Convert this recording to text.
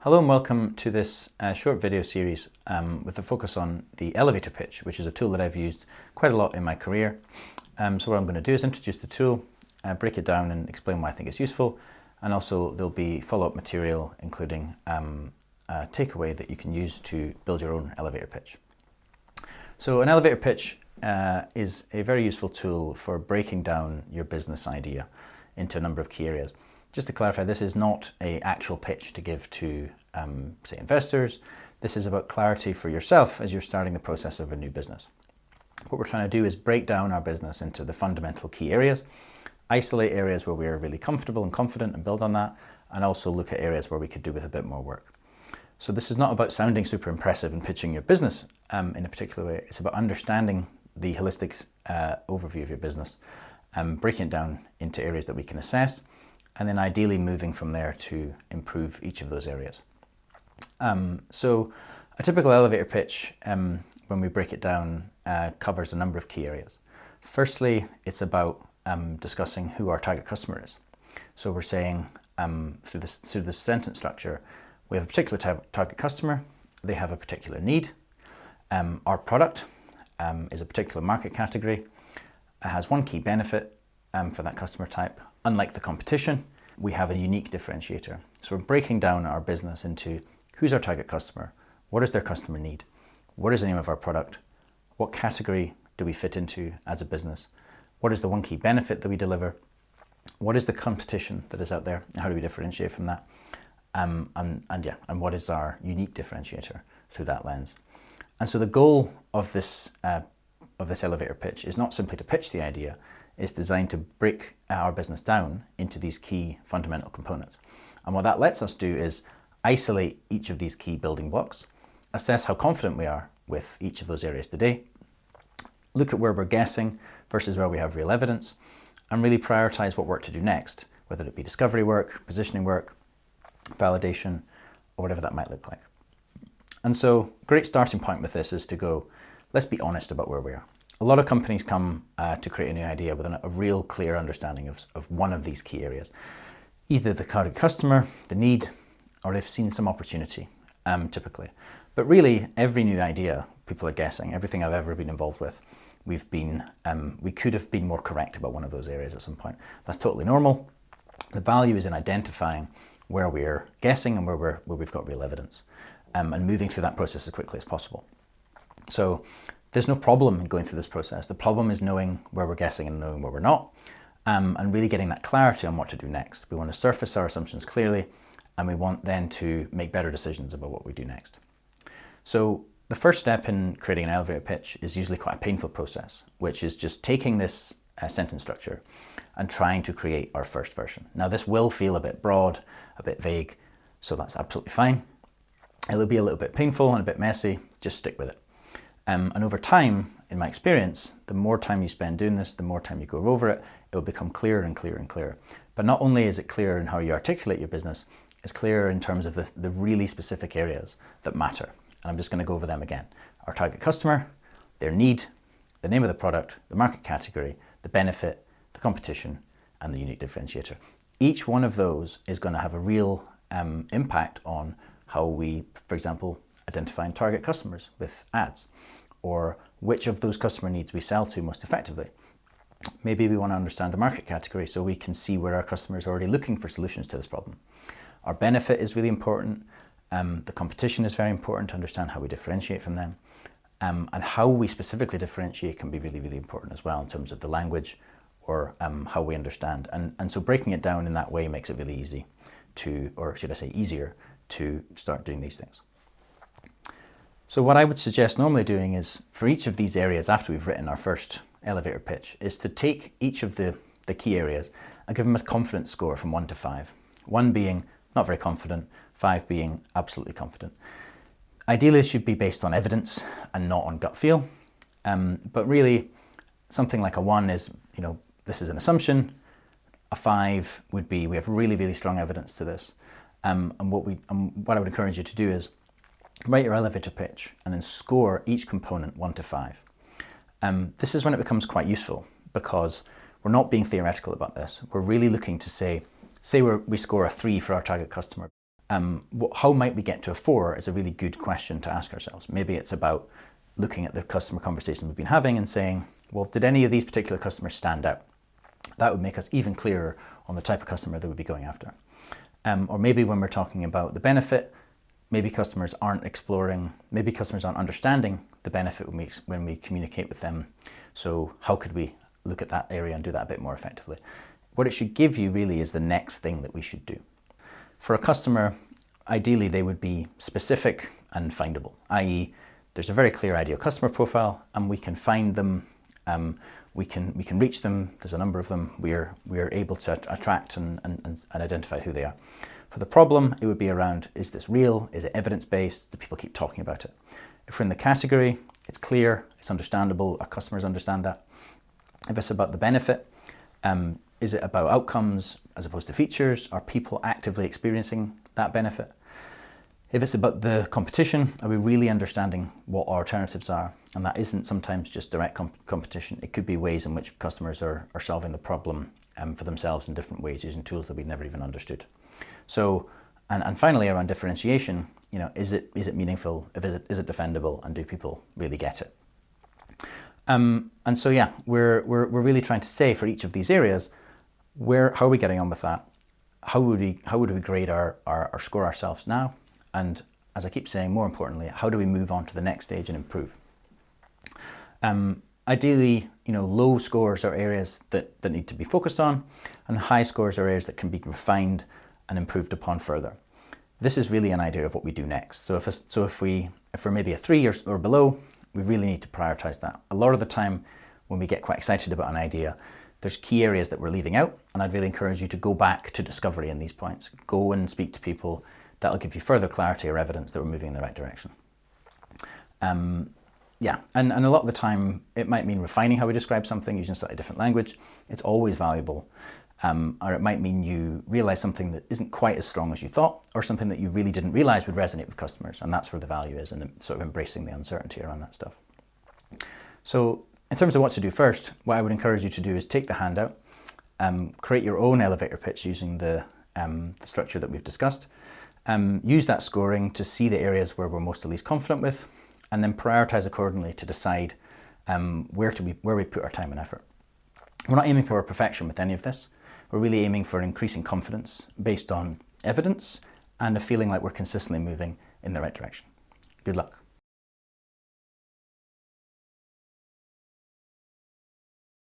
Hello and welcome to this short video series with a focus on the elevator pitch, which is a tool that I've used quite a lot in my career. So what I'm going to do is introduce the tool, break it down and explain why I think it's useful, and also there'll be follow-up material including a takeaway that you can use to build your own elevator pitch. So an elevator pitch is a very useful tool for breaking down your business idea into a number of key areas. Just to clarify, this is not an actual pitch to give to, say, investors. This is about clarity for yourself as you're starting the process of a new business. What we're trying to do is break down our business into the fundamental key areas, isolate areas where we're really comfortable and confident and build on that, and also look at areas where we could do with a bit more work. So this is not about sounding super impressive and pitching your business in a particular way. It's about understanding the holistic overview of your business and breaking it down into areas that we can assess, and then ideally moving from there to improve each of those areas. So a typical elevator pitch, when we break it down, covers a number of key areas. Firstly, it's about discussing who our target customer is. So we're saying through this sentence structure, we have a particular target customer, they have a particular need, our product is a particular market category, it has one key benefit for that customer type. Unlike the competition, we have a unique differentiator. So we're breaking down our business into who's our target customer, what does their customer need, what is the name of our product, what category do we fit into as a business, what is the one key benefit that we deliver, what is the competition that is out there, and how do we differentiate from that, and what is our unique differentiator through that lens. And so the goal of this elevator pitch is not simply to pitch the idea. It's designed to break our business down into these key fundamental components. And what that lets us do is isolate each of these key building blocks, assess how confident we are with each of those areas today, look at where we're guessing versus where we have real evidence, and really prioritize what work to do next, whether it be discovery work, positioning work, validation, or whatever that might look like. And so a great starting point with this is to go, let's be honest about where we are. A lot of companies come to create a new idea with a real clear understanding of one of these key areas. Either the target customer, the need, or they've seen some opportunity, typically. But really, every new idea, people are guessing. Everything I've ever been involved with, we could have been more correct about one of those areas at some point. That's totally normal. The value is in identifying where we're guessing and where we've got real evidence, and moving through that process as quickly as possible. So there's no problem in going through this process. The problem is knowing where we're guessing and knowing where we're not, and really getting that clarity on what to do next. We want to surface our assumptions clearly, and we want then to make better decisions about what we do next. So the first step in creating an elevator pitch is usually quite a painful process, which is just taking this sentence structure and trying to create our first version. Now this will feel a bit broad, a bit vague, so that's absolutely fine. It'll be a little bit painful and a bit messy, just stick with it. And over time, in my experience, the more time you spend doing this, the more time you go over it, it will become clearer and clearer and clearer. But not only is it clearer in how you articulate your business, it's clearer in terms of the really specific areas that matter. And I'm just going to go over them again. Our target customer, their need, the name of the product, the market category, the benefit, the competition, and the unique differentiator. Each one of those is going to have a real impact on how we, for example, identify and target customers with ads, or which of those customer needs we sell to most effectively. Maybe we want to understand the market category so we can see where our customers are already looking for solutions to this problem. Our benefit is really important. The competition is very important to understand how we differentiate from them. And how we specifically differentiate can be really, really important as well in terms of the language or how we understand. And so breaking it down in that way makes it really easy to, or should I say easier, to start doing these things. So what I would suggest normally doing is, for each of these areas after we've written our first elevator pitch, is to take each of the key areas and give them a confidence score from 1 to 5. 1 being not very confident, 5 being absolutely confident. Ideally, it should be based on evidence and not on gut feel. But really, something like a 1 is, this is an assumption. A 5 would be, we have really, really strong evidence to this. And what I would encourage you to do is write your elevator pitch and then score each component 1 to 5. This is when it becomes quite useful because we're not being theoretical about this. We're really looking to say we score a 3 for our target customer. how might we get to a 4 is a really good question to ask ourselves. Maybe it's about looking at the customer conversation we've been having and saying, well, did any of these particular customers stand out? That would make us even clearer on the type of customer that we'd be going after. Or maybe when we're talking about the benefit, maybe customers aren't understanding the benefit when we communicate with them. So how could we look at that area and do that a bit more effectively? What it should give you really is the next thing that we should do. For a customer, ideally they would be specific and findable, i.e. there's a very clear ideal customer profile and we can find them, we can reach them, there's a number of them, we're able to attract and identify who they are. For the problem, it would be around, is this real? Is it evidence-based? Do people keep talking about it? If we're in the category, it's clear, it's understandable, our customers understand that. If it's about the benefit, is it about outcomes as opposed to features? Are people actively experiencing that benefit? If it's about the competition, are we really understanding what our alternatives are? And that isn't sometimes just direct competition. It could be ways in which customers are solving the problem for themselves in different ways using tools that we'd never even understood. So, and finally around differentiation, is it meaningful? Is it defendable? And do people really get it? And so yeah, we're really trying to say for each of these areas, how are we getting on with that? How would we grade our score ourselves now? And as I keep saying, more importantly, how do we move on to the next stage and improve? Ideally, low scores are areas that need to be focused on, and high scores are areas that can be refined and improved upon further. This is really an idea of what we do next. So if we're maybe a 3 or below, we really need to prioritize that. A lot of the time when we get quite excited about an idea, there's key areas that we're leaving out, and I'd really encourage you to go back to discovery in these points. Go and speak to people. That'll give you further clarity or evidence that we're moving in the right direction. Yeah, and a lot of the time it might mean refining how we describe something using a slightly different language. It's always valuable. Or it might mean you realize something that isn't quite as strong as you thought, or something that you really didn't realize would resonate with customers. And that's where the value is, in sort of embracing the uncertainty around that stuff. So in terms of what to do first, what I would encourage you to do is take the handout, create your own elevator pitch using the structure that we've discussed. Use that scoring to see the areas where we're most or least confident with, and then prioritize accordingly to decide where we put our time and effort. We're not aiming for perfection with any of this. We're really aiming for increasing confidence based on evidence and a feeling like we're consistently moving in the right direction. Good luck.